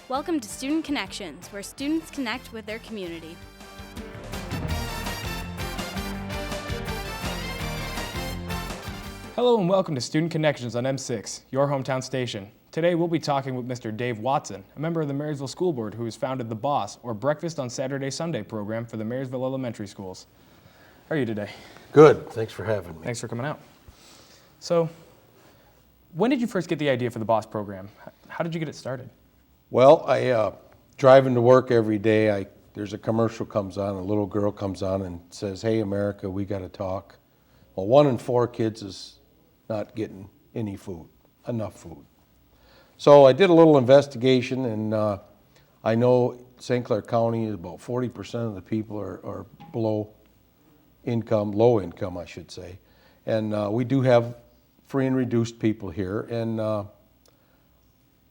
Welcome to Student Connections, where students connect with their community. Hello and welcome to Student Connections on M6, your hometown station. Today we'll be talking with Mr. Dave Watson, a member of the Marysville School Board who has founded the B.o.S.S, or Breakfast on Saturday Sunday program for the Marysville Elementary Schools. How are you today? Good. Thanks for having me. Thanks for coming out. So, when did you first get the idea for the B.o.S.S program? How did you get it started? Well, I driving to work every day. There's a commercial comes on, a little girl comes on and says, "Hey, America, we got to talk." Well, 1 in 4 kids is not getting any food, enough food. So I did a little investigation, and I know St. Clair County is about 40% of the people are below income, low income, I should say. And we do have free and reduced people here. And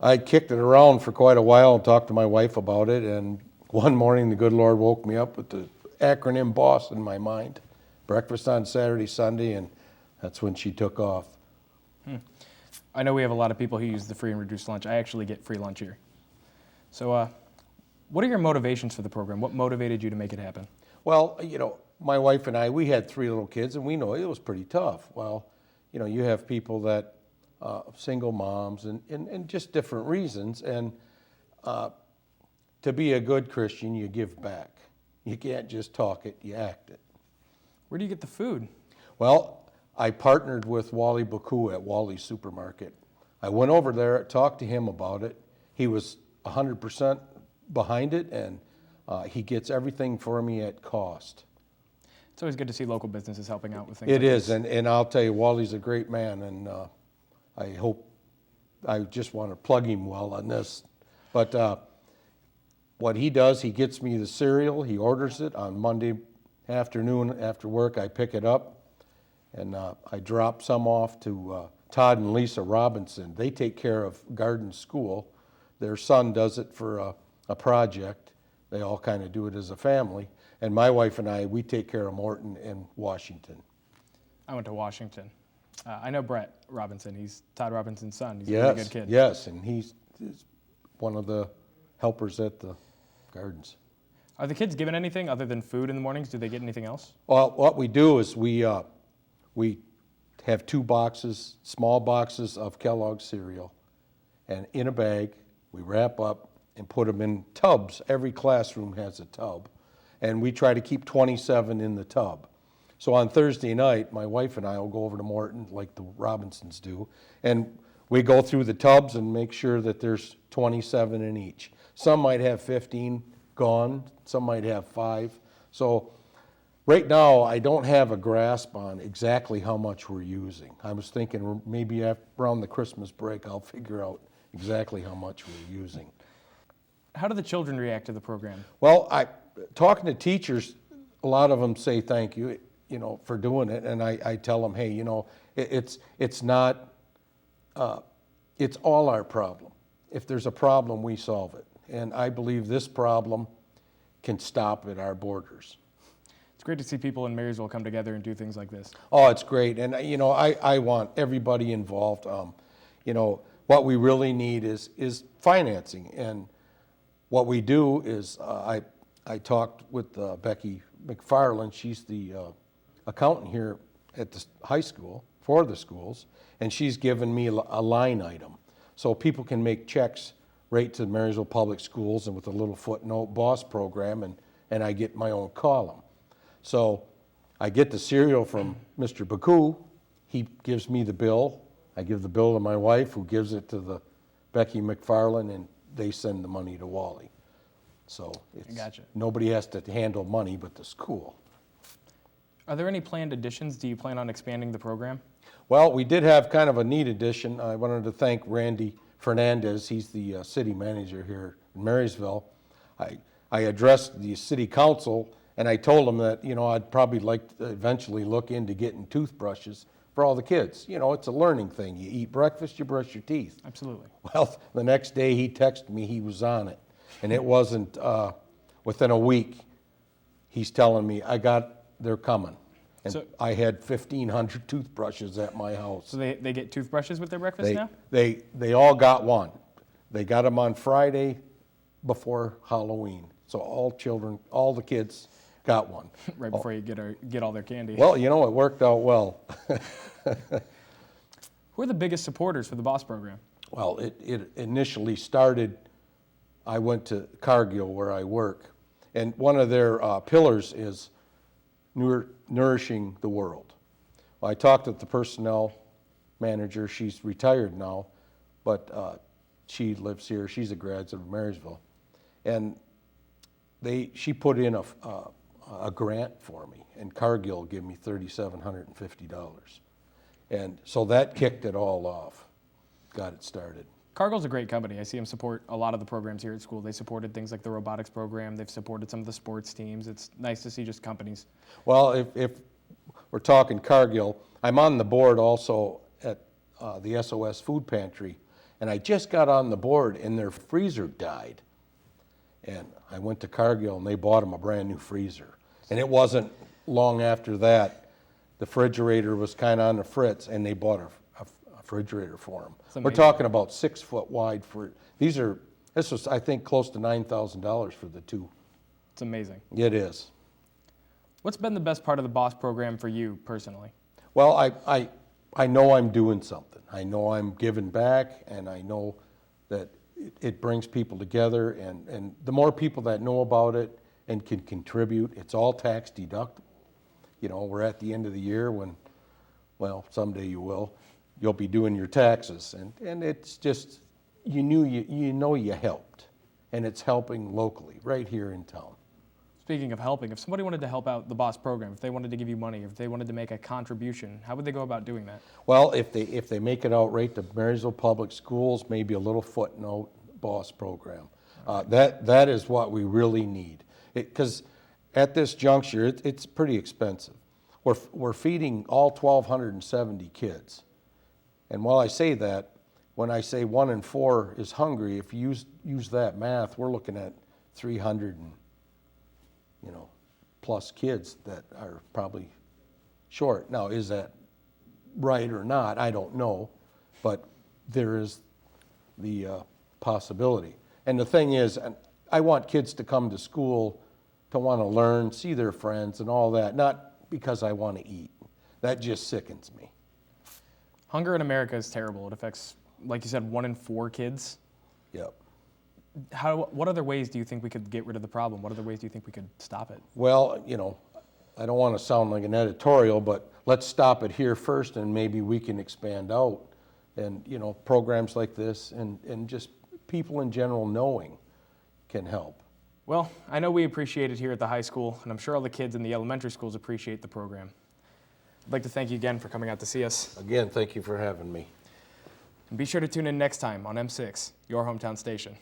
I kicked it around for quite a while and talked to my wife about it. And one morning, the good Lord woke me up with the acronym B.o.S.S in my mind. Breakfast on Saturday, Sunday, and that's when she took off. I know we have a lot of people who use the free and reduced lunch. I actually get free lunch here. So what are your motivations for the program? What motivated you to make it happen? Well, my wife and I, we had 3 little kids, and we know it was pretty tough. Well, you have people that, single moms and just different reasons. And to be a good Christian, you give back. You can't just talk it, you act it. Where do you get the food? Well, I partnered with Wally Baku at Wally's Supermarket. I went over there, talked to him about it. He was 100% behind it, and he gets everything for me at cost. It's always good to see local businesses helping out with things It like is, this. and I'll tell you, Wally's a great man, and I just want to plug him well on this. But what he does, he gets me the cereal, he orders it on Monday afternoon after work. I pick it up, and I drop some off to Todd and Lisa Robinson. They take care of Garden School. Their son does it for a project. They all kind of do it as a family. And my wife and I, we take care of Morton and Washington. I went to Washington. I know Brett Robinson. He's Todd Robinson's son. He's a Yes, really good kid. yes, and he's one of the helpers at the gardens. Are the kids given anything other than food in the mornings? Do they get anything else? Well, what we do is we have 2 boxes, small boxes of Kellogg's cereal, and in a bag, we wrap up and put them in tubs. Every classroom has a tub, and we try to keep 27 in the tub. So on Thursday night, my wife and I will go over to Morton, like the Robinsons do, and we go through the tubs and make sure that there's 27 in each. Some might have 15 gone, some might have 5. So right now, I don't have a grasp on exactly how much we're using. I was thinking maybe around the Christmas break, I'll figure out exactly how much we're using. How do the children react to the program? Well, talking to teachers, a lot of them say thank you, for doing it, and I tell them, hey, it's not, it's all our problem. If there's a problem, we solve it, and I believe this problem can stop at our borders. It's great to see people in Marysville come together and do things like this. Oh, it's great, and I want everybody involved. What we really need is financing, and what we do is I talked with Becky McFarland. She's the accountant here at the high school for the schools, and she's given me a line item so people can make checks right to Marysville Public Schools, and with a little footnote, B.o.S.S program, and I get my own column. So I get the cereal from Mr. Baku. He gives me the bill. I give the bill to my wife, who gives it to the Becky McFarland, and they send the money to Wally. So Gotcha. Nobody has to handle money but the school. Are there any planned additions? Do you plan on expanding the program? Well, we did have kind of a neat addition. I wanted to thank Randy Fernandez. He's the city manager here in Marysville. I addressed the city council, and I told them that, I'd probably like to eventually look into getting toothbrushes for all the kids. It's a learning thing. You eat breakfast, you brush your teeth. Absolutely. Well, the next day he texted me he was on it, and it wasn't within a week. He's telling me, they're coming. And So- I had 1,500 toothbrushes at my house. So they get toothbrushes with their breakfast now? They all got one. They got them on Friday. before Halloween. So all the kids got one. Right before you get all their candy. Well, you know, it worked out well. Who are the biggest supporters for the B.o.S.S program? Well, it initially started, I went to Cargill where I work, and one of their pillars is nourishing the world. Well, I talked with the personnel manager. She's retired now, but she lives here. She's a graduate of Marysville. And she put in a grant for me, and Cargill gave me $3,750. And so that kicked it all off, got it started. Cargill's a great company. I see them support a lot of the programs here at school. They supported things like the robotics program. They've supported some of the sports teams. It's nice to see just companies. Well, if we're talking Cargill, I'm on the board also at the SOS food pantry, and I just got on the board and their freezer died. And I went to Cargill and they bought them a brand new freezer. And it wasn't long after that, the refrigerator was kind of on the fritz, and they bought a refrigerator for them. We're talking about 6 foot wide this was, I think, close to $9,000 for the two. It's amazing. It is. What's been the best part of the B.o.S.S program for you personally? Well, I know I'm doing something. I know I'm giving back, and I know that it brings people together, and the more people that know about it and can contribute, it's all tax deductible. You know, we're at the end of the year when, well, someday you'll be doing your taxes, and it's just, you know you helped, and it's helping locally, right here in town. Speaking of helping, if somebody wanted to help out the B.o.S.S program, if they wanted to give you money, if they wanted to make a contribution, how would they go about doing that? Well, if they make it out right to Marysville Public Schools, maybe a little footnote, B.o.S.S program. That is what we really need. Because at this juncture, it's pretty expensive. We're feeding all 1,270 kids. And while I say that, when I say 1 in 4 is hungry, if you use that math, we're looking at 300 and, plus kids that are probably short. Now, is that right or not? I don't know, but there is the possibility. And the thing is, I want kids to come to school to want to learn, see their friends and all that, not because I want to eat. That just sickens me. Hunger in America is terrible. It affects, like you said, 1 in 4 kids. Yep. What other ways do you think we could get rid of the problem? What other ways do you think we could stop it? Well, I don't want to sound like an editorial, but let's stop it here first, and maybe we can expand out. And, programs like this and just people in general knowing can help. Well, I know we appreciate it here at the high school, and I'm sure all the kids in the elementary schools appreciate the program. I'd like to thank you again for coming out to see us. Again, thank you for having me. And be sure to tune in next time on M6, your hometown station.